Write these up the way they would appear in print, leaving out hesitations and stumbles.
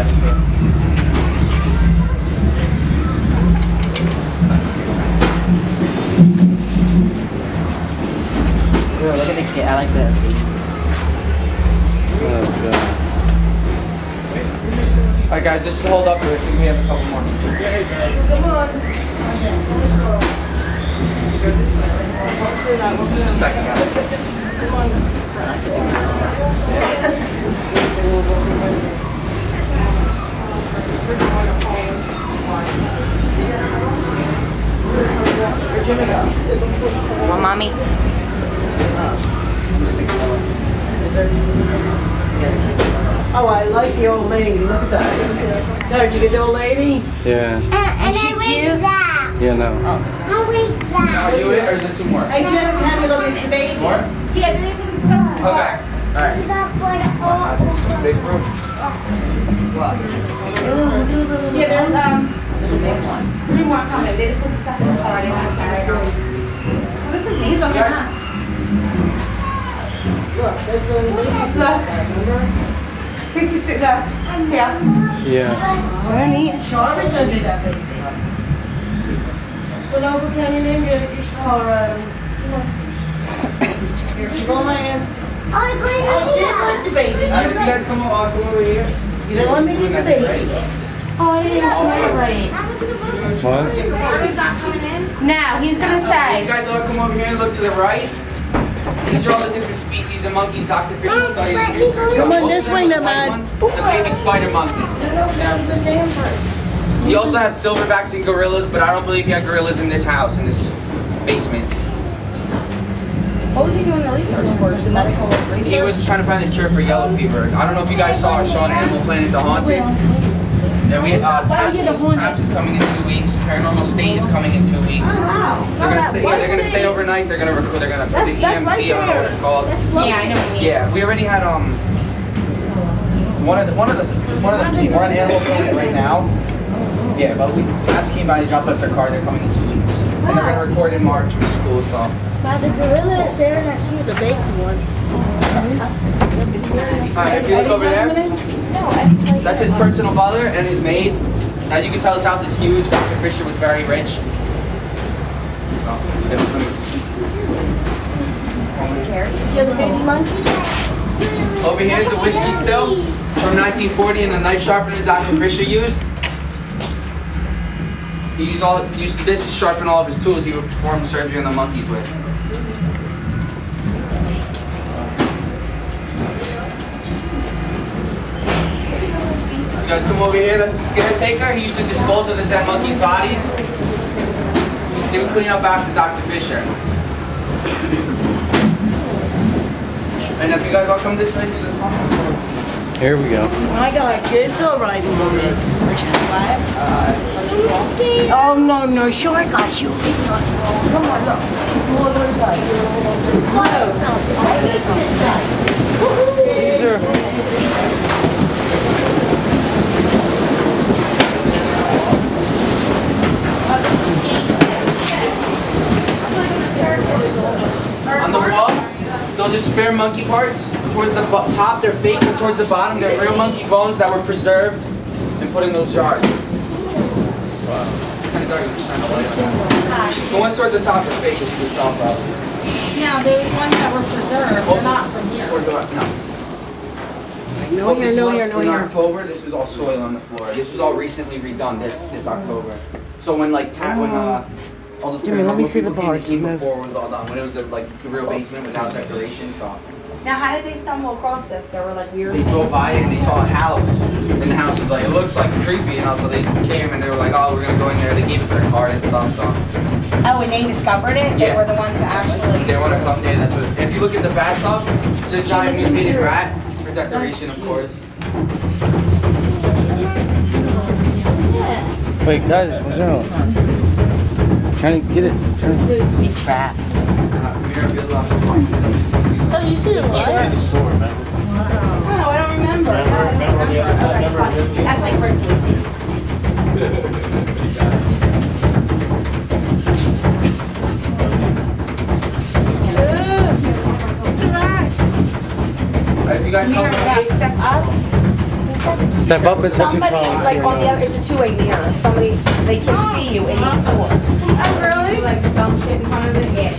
inside of here. Ooh, look at the kid. I like that. Oh, God. Alright guys, just hold up here. I think we have a couple more. Come on. Just a second, guys. Come on. Where'd Jimmy go? Well, mommy. Oh, I like the old lady. Look at that. Did you get the old lady? Yeah. And she I cute? read that. Yeah, no. I read that. Are you it or is it two more? Hey, Jen, have you look at the babies? More? Yeah, they didn't stop. Okay. Alright. You got put all Big room. Yeah, there's three more coming. They just put the stuff in the car. They gotta carry it. Well, this is neat. Look at that. Look, there's a look. 66. Yeah. Yeah. Very neat. Charlotte's gonna do that, baby. Well, over can you name your car? Here, go my hands. Oh, the green I did like the baby. Alright, if you guys come over here. You don't let me get the baby. Oh, I didn't come right. What? Mommy's not coming in? Now he's gonna You say. guys all come over here and look to the right. These are all the different species of monkeys Dr. Fisher studied and researched. Come on Most this of them way, are the now, white man. ones, the baby spider monkeys. the same person. He also had silverbacks and gorillas, but I don't believe he had gorillas in this house, in this basement. What was he doing the research for? Just medical research? He was trying to find a cure for yellow fever. I don't know if you guys saw our show on Animal Planet, The Haunted. Yeah, we Taps is coming in 2 weeks. Paranormal State is coming in 2 weeks. They're gonna stay overnight. They're gonna record. They're gonna put the EMT. I don't know what it's called. Yeah, I know what you mean. Yeah, we already had one of the we're on Animal Planet right now. Yeah, but Taps came by, they dropped off their car. They're coming in 2 weeks, and they're gonna record in March, which is cool. So. Now the gorilla is staring at you, the big one. Alright, if you look over there, that's his personal butler and his maid. As you can tell, his house is huge. Dr. Fisher was very rich. You're the baby monkey? Over here is a whiskey still from 1940 and the knife sharpener Dr. Fisher used. He used this to sharpen all of his tools he would perform surgery on the monkeys with. You guys come over here, that's the scare taker. He used to dispose of the dead monkeys' bodies. He would clean up after Dr. Fisher. And if you guys all come this way to the top. Here we go. I got you. It's all right, mommy. Oh no, sure I got you. Come on, look. These are... On the wall, those are spare monkey parts. Towards the top, they're fake, but towards the bottom, they're real monkey bones that were preserved and put in those jars. Wow. Kind of dark, I'm just trying to light it. The ones towards the top are fake, which you can tell probably. Now, those ones that were preserved, they're not from here. Towards the left, no. No here, no here, no in here. October, this was all soil on the floor. This was all recently redone this October. So when all those Jimmy, let me paranormal see the people came parts. before it was all done. When it was the real basement without decoration, so. Now, how did they stumble across this? There were like weird. They drove by it and they saw a house, and the house is like, it looks like creepy, and also they came and they were like, oh, we're gonna go in there. They gave us their card and stuff, so. Oh, and they discovered it? They Yeah. were the ones that actually. They want to come there, that's what, if you look at the bathtub, it's a giant mutated rat. It's for decoration, of course. Wait, guys, what's out? Trying to get it. It's trap. Oh, you see the what? Oh, I don't remember. That's like If you guys come step up. step Step up and touch your Somebody, tongue. like on the other, it's a two-way mirror. Somebody, they can see you in the store. Oh, really? You like dumb shit in front of it? Yeah.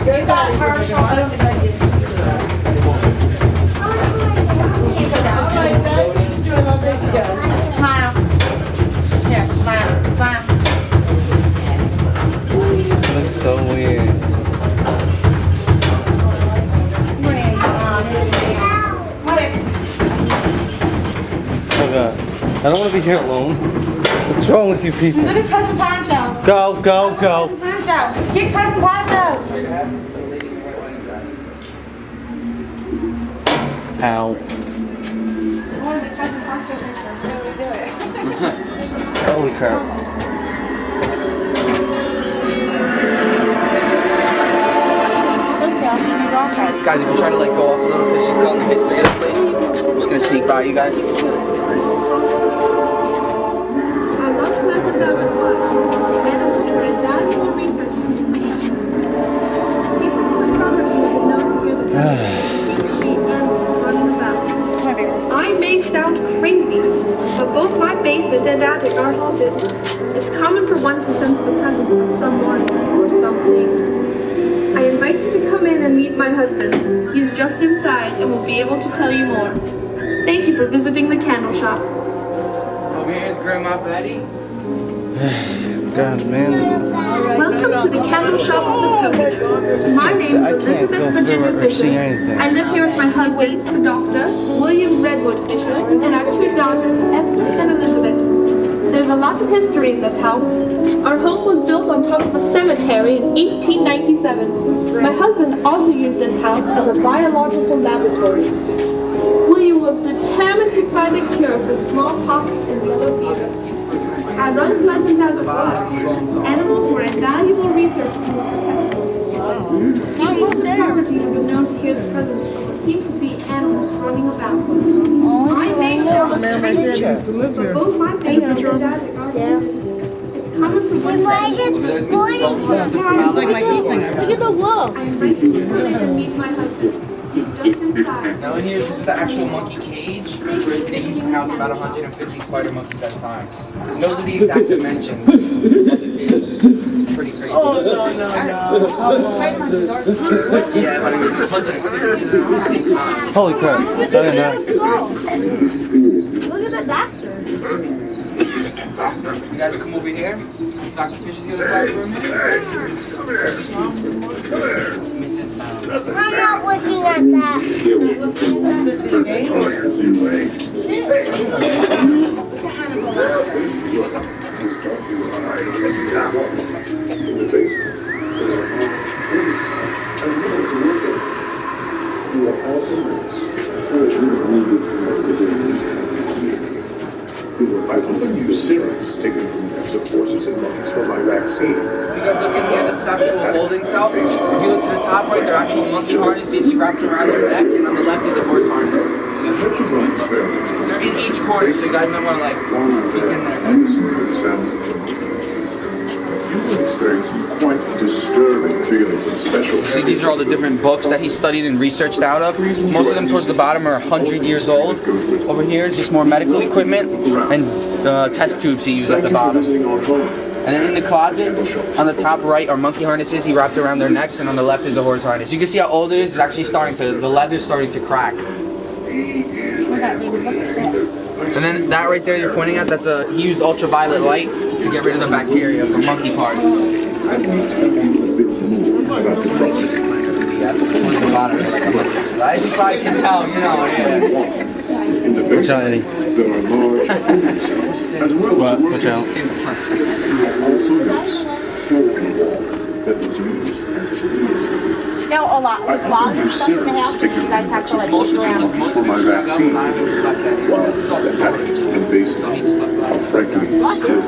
You got her showing. Smile. Here, smile, smile. Looks so weird. Oh God. I don't want to be here alone. What's wrong with you people? Look at Cousin Poncho. Go, go, go. Cousin Poncho. Get Cousin Poncho. Ow. Holy crap. Guys, if you try to like go up a little because she's telling the history of the place, I'm just gonna sneak by you guys. I may sound crazy, but both my basement and attic are haunted. It's common for one to sense the presence of someone or something. I invite you to come in and meet my husband. He's just inside and will be able to tell you more. Thank you for visiting the candle shop. Over here is Grandma Betty. God, man. Welcome to the candle shop of the Poconos. My name is Elizabeth Virginia Fisher. I live here with my husband, the doctor, William Redwood Fisher, and our two daughters, Esther and Elizabeth. There's a lot of history in this house. Our home was built on top of a cemetery in 1897. My husband also used this house as a biological laboratory. William was determined to find a cure for smallpox and yellow fever. As unpleasant as it was, animals were invaluable research tools for testing. The property has been known to hear the presence of what seems to be animals running about. I may sound crazy, but both my parents and dad are it's common for one There's Mrs. Gold. It's like my teeth thing. Look at the wall. I invite you to come in and meet my husband. He's just inside. Now in here, this is the actual monkey cage. Where they used to house about 150 spider monkeys at a time. And those are the exact dimensions of the cage. It's pretty crazy. Oh, no. Yeah, but I mean, punching at the same time. Holy crap. I didn't know. Look at the doctor. You guys come over here. Dr. Fisher's gonna talk for a minute. Mrs. Mouse. I'm not looking at that. I often use serums taken from necks of horses and monkeys for my vaccines. You guys look in here, this is the actual holding cell. If you look to the top right, they're actual monkey harnesses. He wrapped around their neck, and on the left is a horse harness. They're in each corner, so you guys might want to like peek in there. You will experience some quite disturbing feelings and special. See, these are all the different books that he studied and researched out of. Most of them towards the bottom are 100 years old. Over here is just more medical equipment and test tubes he used at the bottom. And then in the closet, on the top right are monkey harnesses he wrapped around their necks, and on the left is a horse harness. You can see how old it is. It's actually starting to, the leather's starting to crack. And then that right there you're pointing at, that's a, he used ultraviolet light to get rid of the bacteria from monkey parts. Yeah, this is towards the bottom. As you probably can tell, you know, yeah. In the basement, there are large holes, as well as Watch out. also notice that was used as a Now, a lot of stuff in the house, you guys have to like Most of around. it for my vaccine. This is all storage. And basically, frankly, still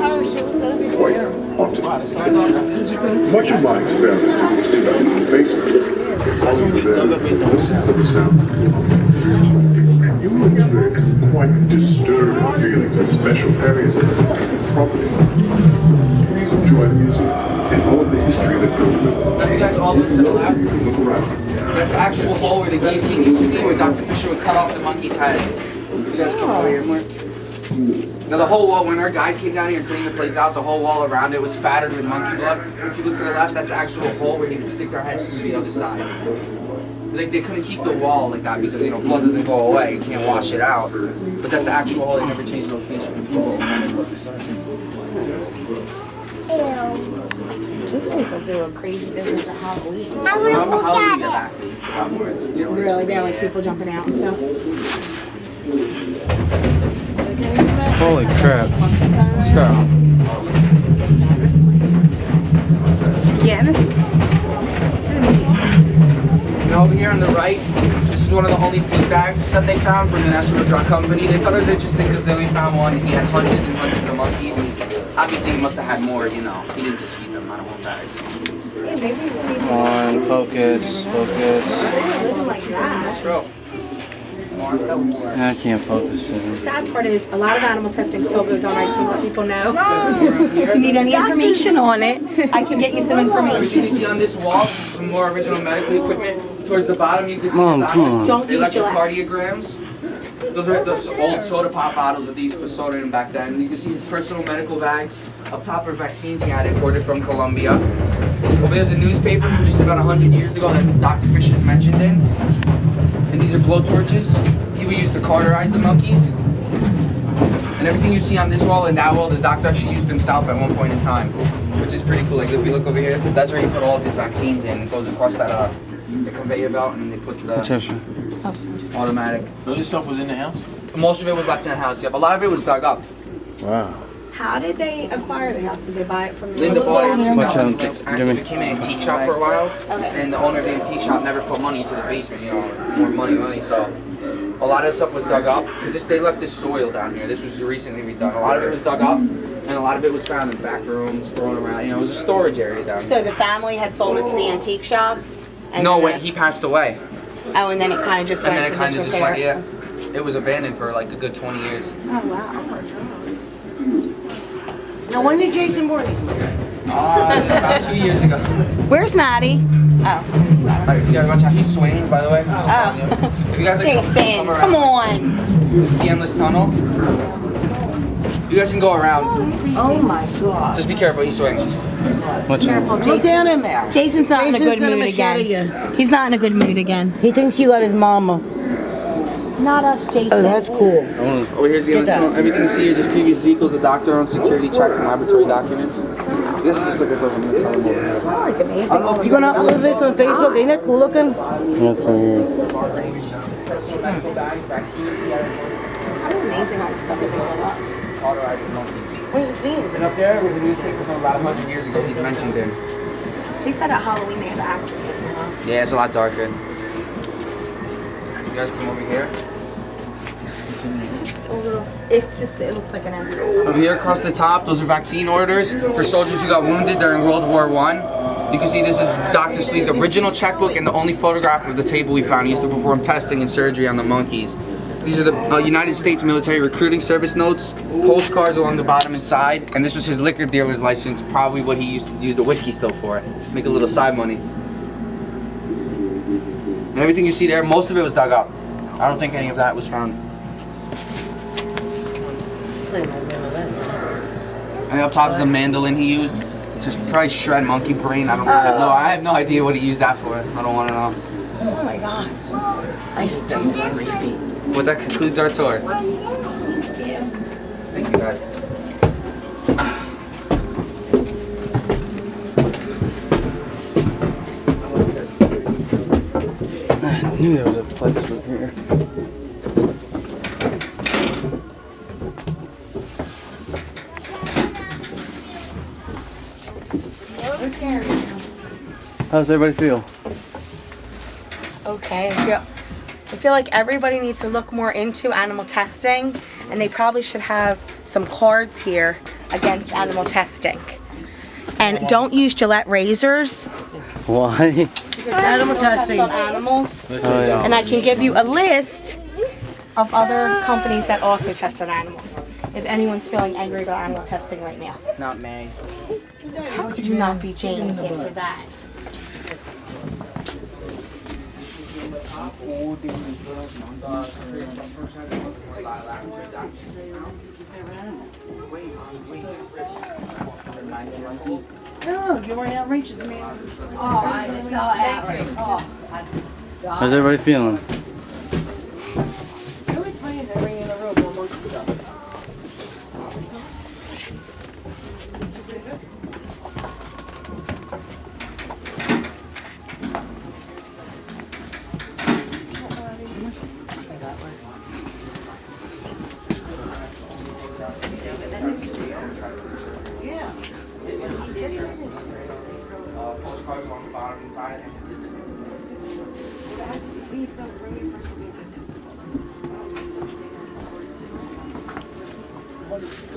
quite haunted. Much of my experimenting was conducted in the basement. While you were there, listen to the sounds. You will experience some quite disturbing feelings in special areas of the property. please enjoy the museum and all of the history that goes with it. Now, if you guys all look to the left, Look around. that's the actual hole where the guillotine used to be, where Dr. Fisher would cut off the monkeys' heads. You guys come over here more. Now the whole wall, when our guys came down here and cleaned the place out, the whole wall around it was spattered with monkey blood. If you look to the left, that's the actual hole where he would stick their heads to the other side. Like they couldn't keep the wall like that because blood doesn't go away. You can't wash it out. But that's the actual hole. They never changed location. These guys will do a crazy business at Halloween. I'm gonna look Halloween at it. after it's a lot more, Really, they're like people jumping out and stuff. Holy crap. Stop. Now over here on the right, this is one of the only feed bags that they found from the National Drug Company. They thought it was interesting because they only found one and he had hundreds and hundreds of monkeys. Obviously he must have had more, He didn't just feed them out of one bag. Come on, focus, focus. Living like that. Sure. I can't focus. The sad part is a lot of animal testing still goes on. I just want to let people know. Around here. If you need any information on it, I can get you some Everything information. you see on this wall, this is some more original medical equipment. Towards the bottom, you can see Mom, the come on. Don't use Gillette. electrocardiograms. Those are the old soda pop bottles with these put soda in back then. You can see his personal medical bags. Up top are vaccines he had imported from Colombia. Over there's a newspaper from just about 100 years ago that Dr. Fisher's mentioned in. And these are blowtorches he would use to cauterize the monkeys. And everything you see on this wall and that wall, the doctor actually used himself at one point in time, which is pretty cool. Like if you look over here, that's where he put all of his vaccines in. It goes across that the conveyor belt, and then they put the automatic. So this stuff was in the house? Most of it was left in the house. Yeah, but a lot of it was dug up. Wow. How did they acquire the house? Did they buy it from the Linda bought it in Watch out, 2006. Jimmy. Actually, became an antique shop for a while, Okay. and the owner of the antique shop never put money into the basement. More money. So a lot of stuff was dug up because they left this soil down here. This was recently redone. A lot of it was dug up, and a lot of it was found in back rooms, thrown around. It was a storage area down here. So the family had sold it to the antique shop? And No, then wait, he passed away, Oh, and then it kind of just and went then it to kind of just disrepair? went. Yeah, it was abandoned for like a good 20 years. Oh, wow. Now, when did Jason born these movies? About 2 years ago. Where's Maddie? Oh. Alright, you guys watch how he swings, by the way. Just telling you. If you guys like, Jason, around, come on. This is the endless tunnel. You guys can go around. Oh my God. Just be careful, he swings. Watch out. Look down in there. Jason's not in a Jason's good gonna mood machete again. you. He's not in a good mood again. He thinks you got his mama. Not us, Jason. Oh, that's cool. Over here's the endless tunnel. Everything you see are just previous vehicles, the doctor on security checks and laboratory documents. This is just like a I'm gonna tell them over there. Like amazing. You gonna upload this on Facebook? Ain't that cool looking? That's weird. Amazing all the stuff that they did up. What are you seeing? And up there was a newspaper from about 100 years ago. He's mentioned him. They said at Halloween they have actors. Yeah, it's a lot darker. You guys come over here. It's a little, it looks like an entrance. Over here across the top, those are vaccine orders for soldiers who got wounded during World War I. You can see this is Dr. Slee's original checkbook and the only photograph of the table we found. He used to perform testing and surgery on the monkeys. These are the United States Military Recruiting Service notes, postcards along the bottom and side, and this was his liquor dealer's license, probably what he used to use the whiskey still for, make a little side money. And everything you see there, most of it was dug up. I don't think any of that was found. And up top is a mandolin he used to probably shred monkey brain. I have no idea what he used that for. I don't want to know. Oh my God. That's creepy. But that concludes our tour. Thank you guys. I knew there was a place over here. How does everybody feel? Okay, I feel like everybody needs to look more into animal testing, and they probably should have some cards here against animal testing. And don't use Gillette razors. Why? Animal testing. On animals. Oh, yeah. And I can give you a list of other companies that also test on animals. if anyone's feeling angry about animal testing right now. Not me. How could you not be James after that? Look, you're wearing outrageous, man. How's everybody feeling? What's funny is I bring in a room more monkey stuff. Postcards along the bottom inside.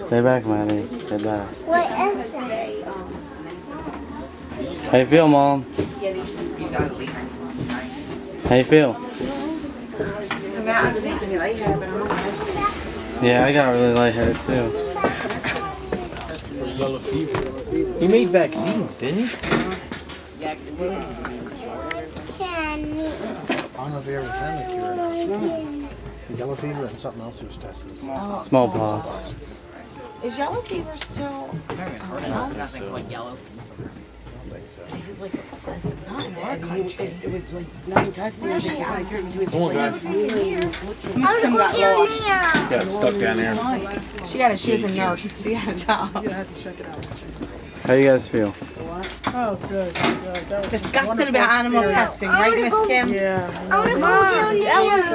Stay back, Maddie. Stay back. What is that? How you feel, Mom? How you feel? Yeah, I got really lightheaded too. He made vaccines, didn't he? Candy. I don't know if he ever found a cure. Yellow fever and something else he was testing. Smallpox. Is yellow fever still? Nothing called yellow fever. He was like obsessive. Not in our country. It was like nothing testing. He was I Kim want got to go lost. down there. Got stuck down there. She was a nurse. She had a job. You have to check it out. How you guys feel? Oh, good. That was Disgusted about animal testing, right, Miss Kim? Yeah. I want to go down there. That was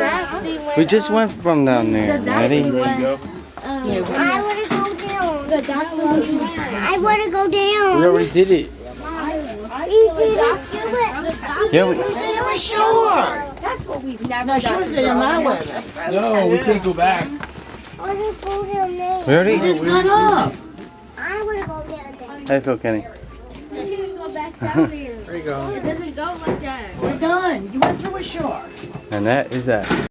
nasty. We just went from down there, Maddie. I want to go down. The doctor was I want to go down. We already did it. We didn't do it. Yeah, we. It was short. That's what we've never No, she was getting my way. No, we can't go back. I want to go down there. We already. Just got up. I want to go down there. How you feel, Kenny? We didn't go back down there. There you go. It doesn't go like that. We're done. You went through a short. And that is that.